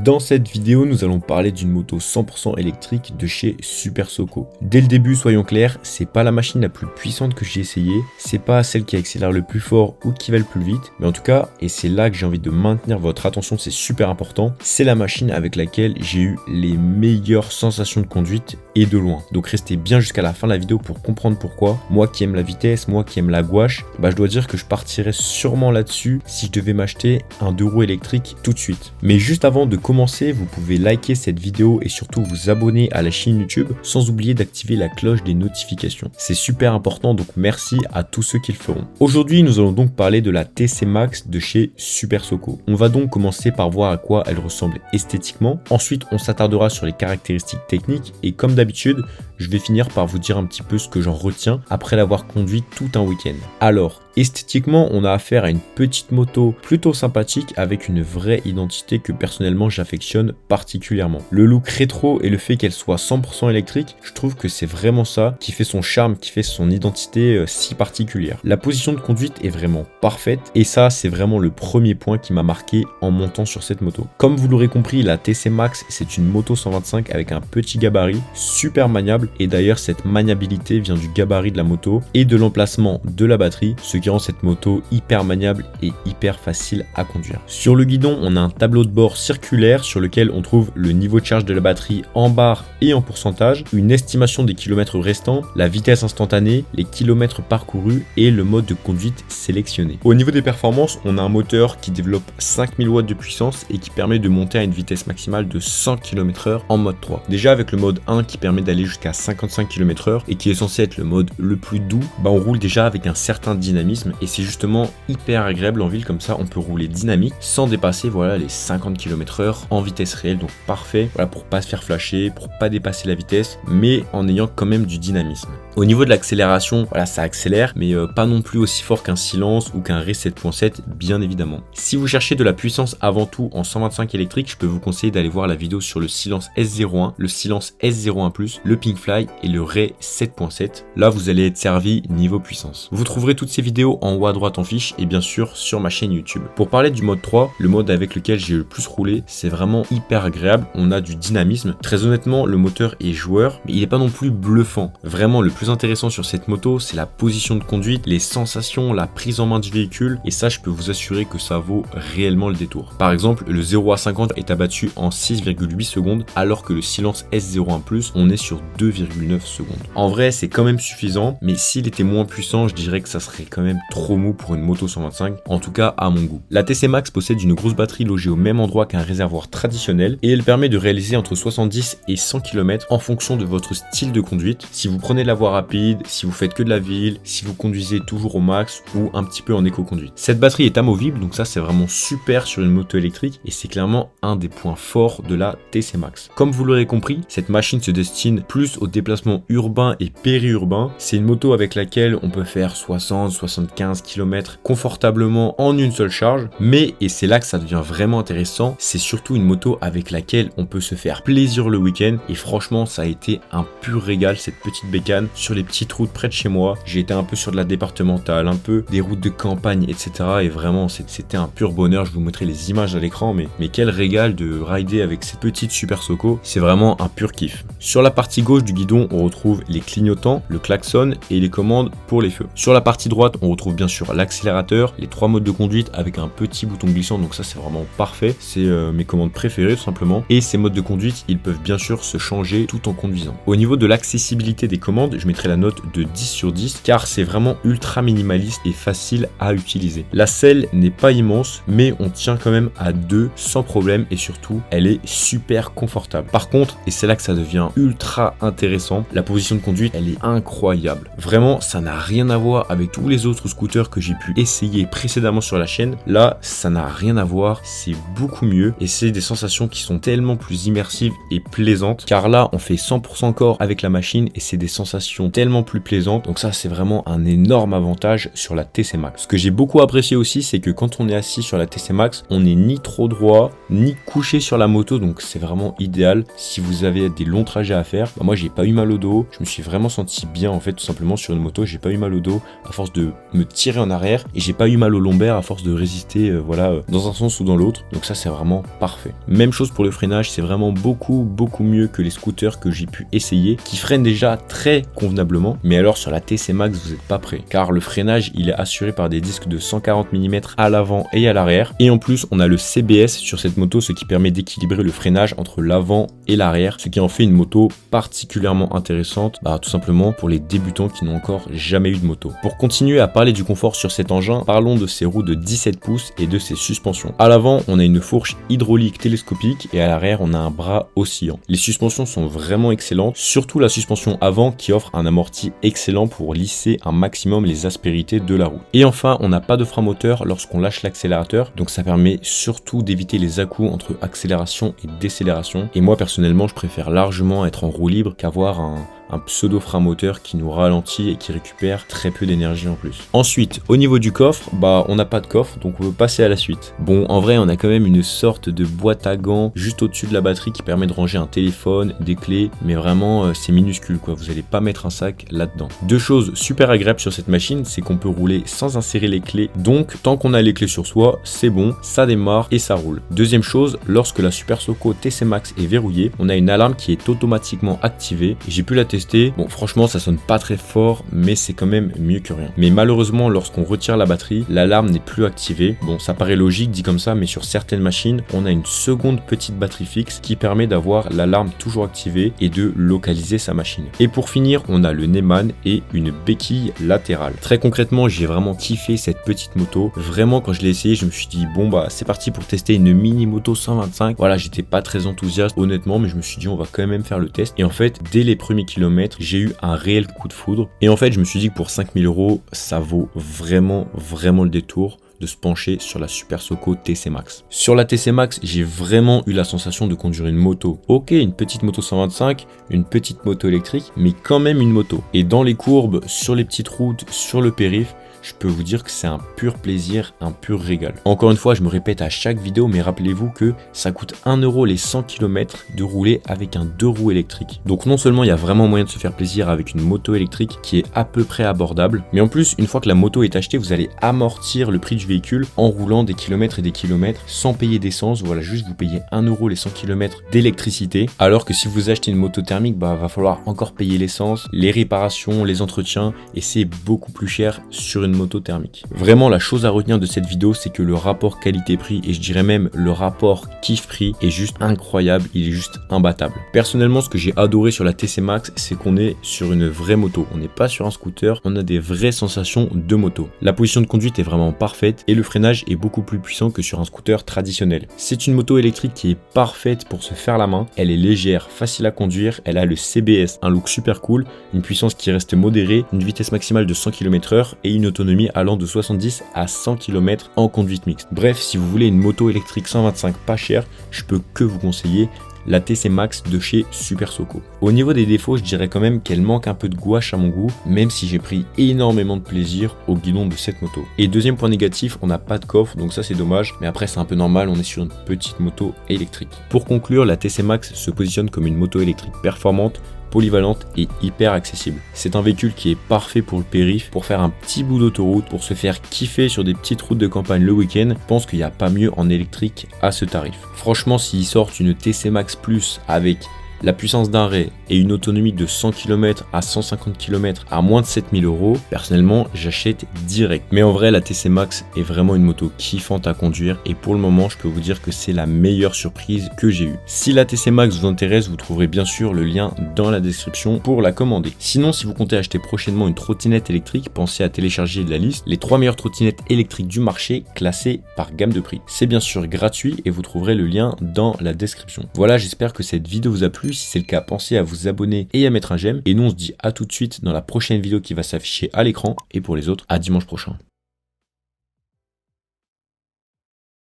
Dans cette vidéo, nous allons parler d'une moto 100% électrique de chez Super Soco. Dès le début, soyons clairs, c'est pas la machine la plus puissante que j'ai essayée, c'est pas celle qui accélère le plus fort ou qui va le plus vite, mais en tout cas, et c'est là que j'ai envie de maintenir votre attention, c'est super important, c'est la machine avec laquelle j'ai eu les meilleures sensations de conduite et de loin. Donc restez bien jusqu'à la fin de la vidéo pour comprendre pourquoi. Moi qui aime la vitesse, moi qui aime la gouache, je dois dire que je partirais sûrement là-dessus si je devais m'acheter un 2 roues électrique tout de suite. Mais juste avant de commencer, vous pouvez liker cette vidéo et surtout vous abonner à la chaîne YouTube sans oublier d'activer la cloche des notifications. C'est super important, donc merci à tous ceux qui le feront. Aujourd'hui, nous allons donc parler de la TC Max de chez Super Soco. On va donc commencer par voir à quoi elle ressemble esthétiquement. Ensuite, on s'attardera sur les caractéristiques techniques et comme d'habitude, je vais finir par vous dire un petit peu ce que j'en retiens après l'avoir conduit tout un week-end. Alors, esthétiquement, on a affaire à une petite moto plutôt sympathique avec une vraie identité que personnellement j'affectionne particulièrement. Le look rétro et le fait qu'elle soit 100% électrique, je trouve que c'est vraiment ça qui fait son charme, qui fait son identité si particulière. La position de conduite est vraiment parfaite et ça c'est vraiment le premier point qui m'a marqué en montant sur cette moto. Comme vous l'aurez compris, la TC Max c'est une moto 125 avec un petit gabarit super maniable et d'ailleurs cette maniabilité vient du gabarit de la moto et de l'emplacement de la batterie, ce qui rend cette moto hyper maniable et hyper facile à conduire. Sur le guidon, on a un tableau de bord circulaire sur lequel on trouve le niveau de charge de la batterie en barres et en pourcentage, une estimation des kilomètres restants, la vitesse instantanée, les kilomètres parcourus et le mode de conduite sélectionné. Au niveau des performances, on a un moteur qui développe 5000 watts de puissance et qui permet de monter à une vitesse maximale de 100 km/h en mode 3. Déjà avec le mode 1 qui permet d'aller jusqu'à 55 km/h et qui est censé être le mode le plus doux, on roule déjà avec un certain dynamisme et c'est justement hyper agréable en ville, comme ça on peut rouler dynamique sans dépasser les 50 km/h en vitesse réelle, donc parfait pour pas se faire flasher, pour pas dépasser la vitesse mais en ayant quand même du dynamisme. Au niveau de l'accélération, ça accélère mais pas non plus aussi fort qu'un Silence ou qu'un Ré 7.7 bien évidemment. Si vous cherchez de la puissance avant tout en 125 électrique, je peux vous conseiller d'aller voir la vidéo sur le Silence S01, le Silence S01+, le Pinkfly et le Ré 7.7. Là vous allez être servi niveau puissance. Vous trouverez toutes ces vidéos en haut à droite en fiche et bien sûr sur ma chaîne YouTube. Pour parler du mode 3, le mode avec lequel j'ai le plus roulé, c'est vraiment hyper agréable, on a du dynamisme. Très honnêtement, le moteur est joueur, mais il n'est pas non plus bluffant. Vraiment, le plus intéressant sur cette moto, c'est la position de conduite, les sensations, la prise en main du véhicule, et ça, je peux vous assurer que ça vaut réellement le détour. Par exemple, le 0 à 50 est abattu en 6,8 secondes, alors que le Silence S01+, on est sur 2,9 secondes. En vrai, c'est quand même suffisant, mais s'il était moins puissant, je dirais que ça serait quand même trop mou pour une moto 125, en tout cas à mon goût. La TC Max possède une grosse batterie logée au même endroit qu'un réservoir traditionnel et elle permet de réaliser entre 70 et 100 km en fonction de votre style de conduite. Si vous prenez la voie rapide, si vous faites que de la ville, si vous conduisez toujours au max ou un petit peu en éco-conduite. Cette batterie est amovible, donc ça c'est vraiment super sur une moto électrique et c'est clairement un des points forts de la TC Max. Comme vous l'aurez compris, cette machine se destine plus aux déplacements urbains et périurbains. C'est une moto avec laquelle on peut faire 60-75 km confortablement en une seule charge, mais, et c'est là que ça devient vraiment intéressant, c'est surtout une moto avec laquelle on peut se faire plaisir le week-end et franchement ça a été un pur régal cette petite bécane sur les petites routes près de chez moi. J'ai été un peu sur de la départementale, un peu des routes de campagne etc et vraiment c'était un pur bonheur. Je vous mettrai les images à l'écran mais quel régal de rider avec cette petite Super Soco, c'est vraiment un pur kiff. Sur la partie gauche du guidon on retrouve les clignotants, le klaxon et les commandes pour les feux. Sur la partie droite on retrouve bien sûr l'accélérateur, les 3 modes de conduite avec un petit bouton glissant, donc ça c'est vraiment parfait, c'est mes commandes préférées tout simplement, et ces modes de conduite ils peuvent bien sûr se changer tout en conduisant. Au niveau de l'accessibilité des commandes, je mettrai la note de 10 sur 10 car c'est vraiment ultra minimaliste et facile à utiliser. La selle n'est pas immense mais on tient quand même à 2 sans problème et surtout elle est super confortable. Par contre, et c'est là que ça devient ultra intéressant, la position de conduite elle est incroyable. Vraiment ça n'a rien à voir avec tous les autres scooters que j'ai pu essayer précédemment sur la chaîne. Là ça n'a rien à voir, c'est beaucoup mieux et c'est des sensations qui sont tellement plus immersives et plaisantes car là on fait 100% corps avec la machine et c'est des sensations tellement plus plaisantes, donc ça c'est vraiment un énorme avantage sur la TC Max. Ce que j'ai beaucoup apprécié aussi c'est que quand on est assis sur la TC Max on n'est ni trop droit ni couché sur la moto, donc c'est vraiment idéal si vous avez des longs trajets à faire. Moi j'ai pas eu mal au dos, je me suis vraiment senti bien en fait tout simplement sur une moto, j'ai pas eu mal au dos à force de me tirer en arrière et j'ai pas eu mal au lombaire à force de résister dans un sens ou dans l'autre, donc ça c'est vraiment parfait. Même chose pour le freinage, c'est vraiment beaucoup mieux que les scooters que j'ai pu essayer, qui freinent déjà très convenablement, mais alors sur la TC Max vous n'êtes pas prêt, car le freinage il est assuré par des disques de 140 mm à l'avant et à l'arrière, et en plus on a le CBS sur cette moto, ce qui permet d'équilibrer le freinage entre l'avant et l'arrière, ce qui en fait une moto particulièrement intéressante, tout simplement pour les débutants qui n'ont encore jamais eu de moto. Pour continuer à parler du confort sur cet engin, parlons de ses roues de 17 pouces et de ses suspensions. À l'avant, on a une fourche hydraulique télescopique et à l'arrière, on a un bras oscillant. Les suspensions sont vraiment excellentes, surtout la suspension avant qui offre un amorti excellent pour lisser un maximum les aspérités de la roue. Et enfin, on n'a pas de frein moteur lorsqu'on lâche l'accélérateur, donc ça permet surtout d'éviter les à-coups entre accélération et décélération. Et moi personnellement, je préfère largement être en roue libre qu'avoir un pseudo frein moteur qui nous ralentit et qui récupère très peu d'énergie en plus. Ensuite, au niveau du coffre, on n'a pas de coffre, donc on peut passer à la suite. Bon, en vrai, on a quand même une sorte de boîte à gants juste au-dessus de la batterie qui permet de ranger un téléphone, des clés, mais vraiment c'est minuscule quoi, vous n'allez pas mettre un sac là-dedans. Deux choses super agréables sur cette machine, c'est qu'on peut rouler sans insérer les clés, donc tant qu'on a les clés sur soi, c'est bon, ça démarre et ça roule. Deuxième chose, lorsque la Super Soco TC Max est verrouillée, on a une alarme qui est automatiquement activée, j'ai pu la tester. Bon, franchement, ça sonne pas très fort, mais c'est quand même mieux que rien. Mais malheureusement, lorsqu'on retire la batterie, l'alarme n'est plus activée. Bon, ça paraît logique dit comme ça, mais sur certaines machines, on a une seconde petite batterie fixe qui permet d'avoir l'alarme toujours activée et de localiser sa machine. Et pour finir, on a le Neyman et une béquille latérale. Très concrètement, j'ai vraiment kiffé cette petite moto. Vraiment, quand je l'ai essayé, je me suis dit, bon c'est parti pour tester une mini moto 125. Voilà, j'étais pas très enthousiaste honnêtement, mais je me suis dit, on va quand même faire le test. Et en fait, dès les premiers kilomètres, j'ai eu un réel coup de foudre. Et en fait, je me suis dit que pour 5000 €, ça vaut vraiment le détour de se pencher sur la Super Soco TC Max. Sur la TC Max, j'ai vraiment eu la sensation de conduire une moto. Ok, une petite moto 125, une petite moto électrique, mais quand même une moto. Et dans les courbes, sur les petites routes, sur le périph', je peux vous dire que c'est un pur plaisir, un pur régal. Encore une fois, je me répète à chaque vidéo, mais rappelez-vous que ça coûte 1 € les 100 km de rouler avec un 2 roues électrique. Donc non seulement il y a vraiment moyen de se faire plaisir avec une moto électrique qui est à peu près abordable, mais en plus, une fois que la moto est achetée, vous allez amortir le prix du véhicule en roulant des kilomètres et des kilomètres sans payer d'essence. Voilà, juste vous payez 1 € les 100 km d'électricité, alors que si vous achetez une moto thermique, va falloir encore payer l'essence, les réparations, les entretiens, et c'est beaucoup plus cher sur une moto thermique. Vraiment, la chose à retenir de cette vidéo, c'est que le rapport qualité-prix, et je dirais même le rapport kiff-prix, est juste incroyable, il est juste imbattable. Personnellement, ce que j'ai adoré sur la TC Max, c'est qu'on est sur une vraie moto. On n'est pas sur un scooter, on a des vraies sensations de moto. La position de conduite est vraiment parfaite et le freinage est beaucoup plus puissant que sur un scooter traditionnel. C'est une moto électrique qui est parfaite pour se faire la main. Elle est légère, facile à conduire, elle a le CBS, un look super cool, une puissance qui reste modérée, une vitesse maximale de 100 km/h et une autonomie allant de 70 à 100 km en conduite mixte. Bref, si vous voulez une moto électrique 125 pas chère, je peux que vous conseiller la TC Max de chez Super Soco. Au niveau des défauts, je dirais quand même qu'elle manque un peu de gouache à mon goût, même si j'ai pris énormément de plaisir au guidon de cette moto. Et deuxième point négatif, on n'a pas de coffre, donc ça c'est dommage, mais après c'est un peu normal, on est sur une petite moto électrique. Pour conclure, la TC Max se positionne comme une moto électrique performante, polyvalente et hyper accessible. C'est un véhicule qui est parfait pour le périph', pour faire un petit bout d'autoroute, pour se faire kiffer sur des petites routes de campagne le week-end. Je pense qu'il n'y a pas mieux en électrique à ce tarif. Franchement, s'ils sortent une TC Max Plus avec la puissance d'arrêt et une autonomie de 100 km à 150 km à moins de 7000 €, personnellement j'achète direct. Mais en vrai, la TC Max est vraiment une moto kiffante à conduire et pour le moment je peux vous dire que c'est la meilleure surprise que j'ai eue. Si la TC Max vous intéresse, vous trouverez bien sûr le lien dans la description pour la commander. Sinon, si vous comptez acheter prochainement une trottinette électrique, pensez à télécharger de la liste les 3 meilleures trottinettes électriques du marché classées par gamme de prix. C'est bien sûr gratuit et vous trouverez le lien dans la description. Voilà, j'espère que cette vidéo vous a plu. Si c'est le cas, pensez à vous abonner et à mettre un j'aime. Et nous, on se dit à tout de suite dans la prochaine vidéo qui va s'afficher à l'écran. Et pour les autres, à dimanche prochain.